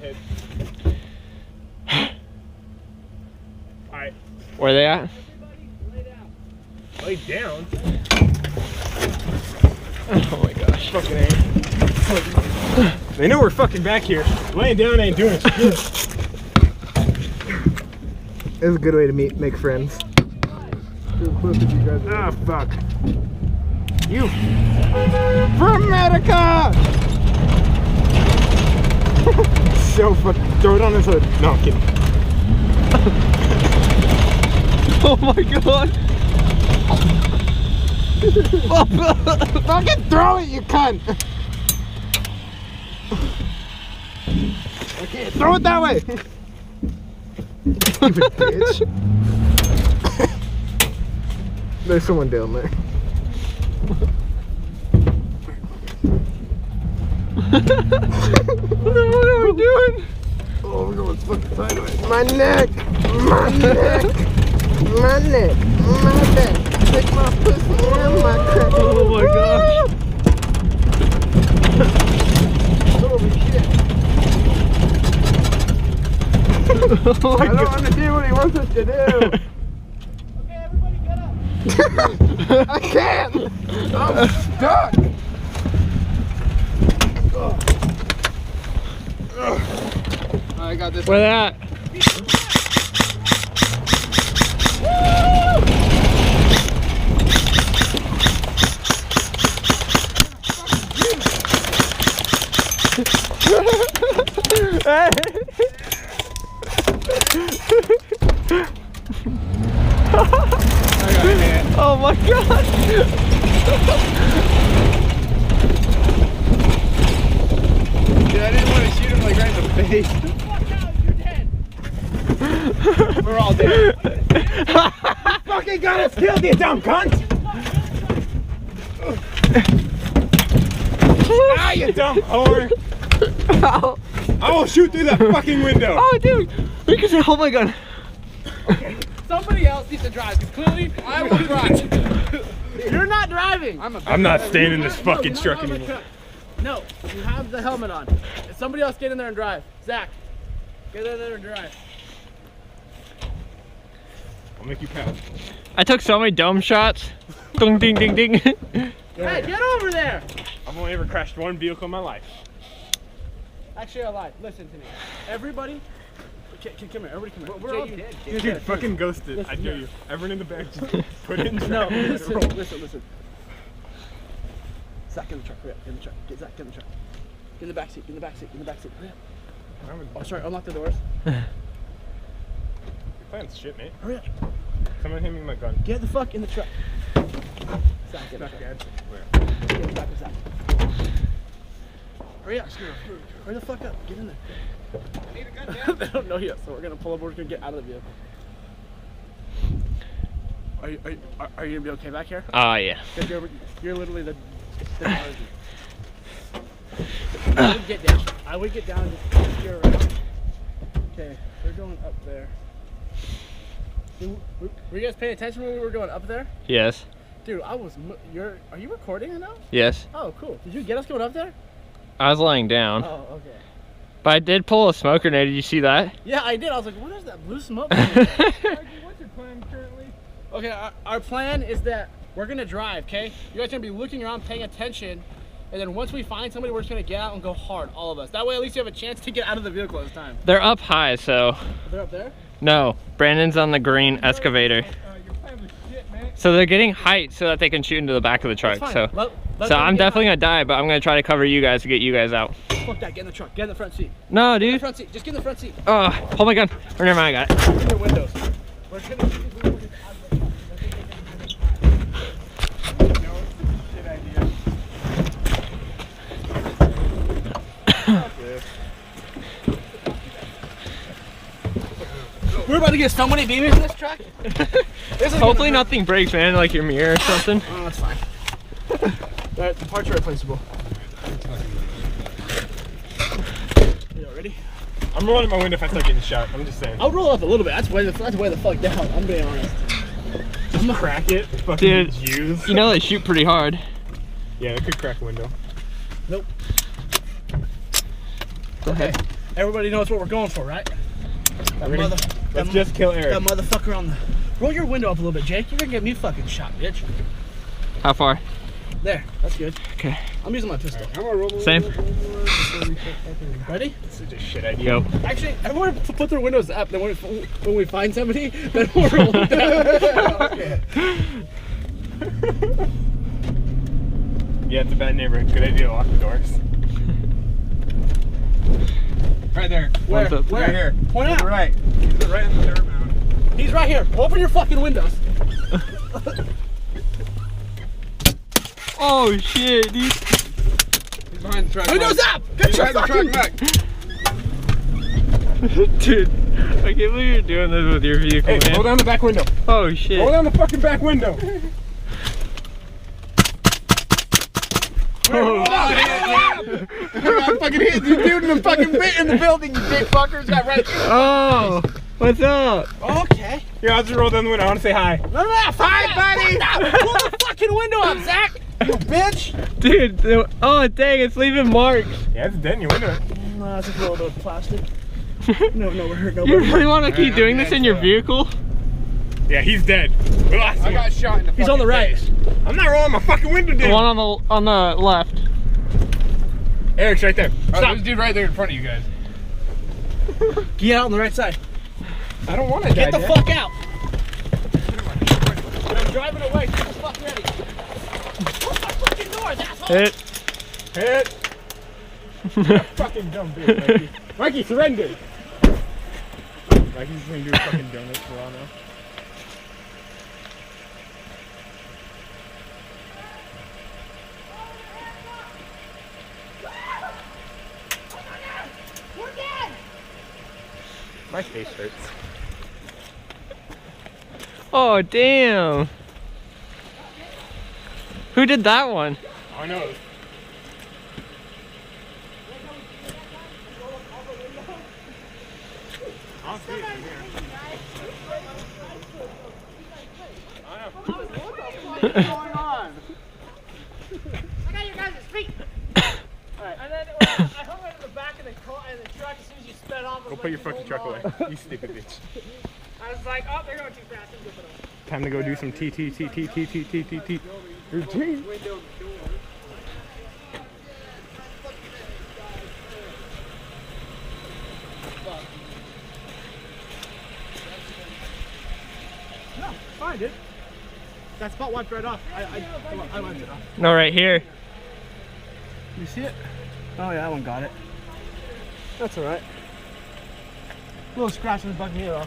ahead. Alright. Where are they at? Lay down? Oh my gosh. Fucking A. They know we're fucking back here. Laying down ain't doing shit. It's a good way to make friends. Ah, fuck. You. For America! So fucking. Throw it on his hood. No, I'm kidding. Oh my god. Fucking throw it, you cunt! Okay, throw it that way! Stupid bitch. There's someone down there. What are we doing? Oh, we're going fucking sideways. My neck! My neck! My neck! My neck! Take my pussy and my crack. Oh my gosh. Holy shit. Oh my I don't god. want to do what he wants us to do. Okay, everybody get up. I can't! I'm stuck! I got this. Where they at? Hey. Oh my gosh! Dude, I didn't want to shoot him like right in the face. Fuck out, you're dead. We're all dead. Fucking got us killed, you dumb cunt! Ah, you dumb whore! Ow. I will shoot through that fucking window! Oh dude! We can say, oh my god. Somebody else needs to drive, because clearly I will drive. You're not driving. I'm not staying in this fucking truck anymore. No, you have the helmet on. Somebody else get in there and drive. Zach, get in there and drive. I'll make you proud. I took so many dome shots. Ding ding ding ding. Hey, get over there. I've only ever crashed one vehicle in my life. Actually, I lied. Listen to me. Everybody, come here. Everybody come here. We're all dead. Dude, fucking ghosted. I dare you. Everyone in the back just put it in the No, truck. listen. Zach, get in the truck. Hurry up. Get in the truck. Get Zach, get in the truck. Get in the back seat. Hurry up. Oh, sorry. Unlock the doors. Your plan's shit, mate. Hurry up. Someone hand me my gun. Get the fuck in the truck. Zach, get in the truck. Where? Get in the back of Zach. Hurry up. Hurry the fuck up. Get in there. They don't know yet, so we're gonna pull up. We're gonna get out of the vehicle. Are you gonna be okay back here? Oh yeah. You're literally the I would get down and just steer around. Okay, we're going up there. Were you guys paying attention when we were going up there? Yes. Dude, are you recording it now? Yes. Oh, cool. Did you get us going up there? I was lying down. Oh, okay. But I did pull a smoke grenade. Did you see that? Yeah, I did. I was like, what is that blue smoke? What's your plan currently? Okay, our plan is that we're gonna drive, okay? You guys are gonna be looking around, paying attention, and then once we find somebody, we're just gonna get out and go hard, all of us. That way, at least you have a chance to get out of the vehicle this time. They're up high, so. They're up there? No, Brandon's on the green excavator. Your plan was shit, man. So they're getting height so that they can shoot into the back of the truck. That's So, fine. Let so them I'm get definitely high. gonna die, but I'm gonna try to cover you guys to get you guys out. Fuck that, get in the truck, get in the front seat. No, Get in the dude. front seat, just get in the front seat. Oh, hold my gun. Or never mind, I got it. In the windows. We're gonna get out of the Shit idea. We're about to get so many beamers in this truck. Hopefully nothing breaks, man, like your mirror or something. Oh, that's fine. Alright, the parts are replaceable. You ready? I'm rolling my window if I start getting shot. I'm just saying. I'll roll up a little bit. That's way the fuck down. I'm being honest. Just crack it. Fucking Dude, Jews. you know they shoot pretty hard. Yeah, it could crack a window. Nope. Go ahead. Everybody knows what we're going for, right? Let's just kill Eric. That motherfucker on the... Roll your window up a little bit, Jake. You're gonna get me fucking shot, bitch. How far? There, that's good. Okay. I'm using my pistol. Same. Ready? This is a shit idea. Go. Actually, everyone put their windows up. Then when we find somebody, then we'll roll it down. Okay. Yeah, it's a bad neighborhood. Good idea to lock the doors. Right there. Where? Where? Where? Right here. Point out. Right. He's right on the dirt mound. He's right here. Open your fucking windows. Oh shit, dude. He's behind the truck. Windows up! Get your fucking... back. Dude, I can't believe you're doing this with your vehicle, Hey, man. roll down the back window. Oh shit. Roll down the fucking back window. Oh. I fucking hit you, dude, in the fucking bit in the building, you dick fuckers. Got right. Oh, what's up? Okay. Here, I'll just roll down the window. I want to say hi. No. Hi, buddy. Pull the fucking window up, Zach. You bitch. Dude, oh dang, it's leaving marks. Yeah, it's a dent in your window. No, that's just a little bit of plastic. No, we're hurt. You really want to keep doing this in your vehicle? Yeah, he's dead. I got shot in the He's on the right. face. I'm not rolling my fucking window The down. one on the left. Eric's right there. Oh, Stop. there's a dude right there in front of you guys. Get out on the right side. I don't want to Get die. the fuck out. I'm driving away. Get the fuck ready. Close my fucking doors, asshole. Hit. Fucking dumb bitch, Mikey. Mikey, surrender. Mikey's just gonna do a fucking donut for all now. My face hurts. Oh damn. Who did that one? I know. I'll see it from here. What's going on? I got your guys' feet. Alright, and then I hung out in the back of the truck as soon as you sped off. Go put your fucking truck away. You stupid bitch. I was like, oh, they're going too fast. I'm zipping them. Time to go do some T routine. No, fine, dude. That spot wiped right off. I wiped it off. No, right here. You see it? Oh yeah, that one got it. That's alright. Little scratch in the bucket here though.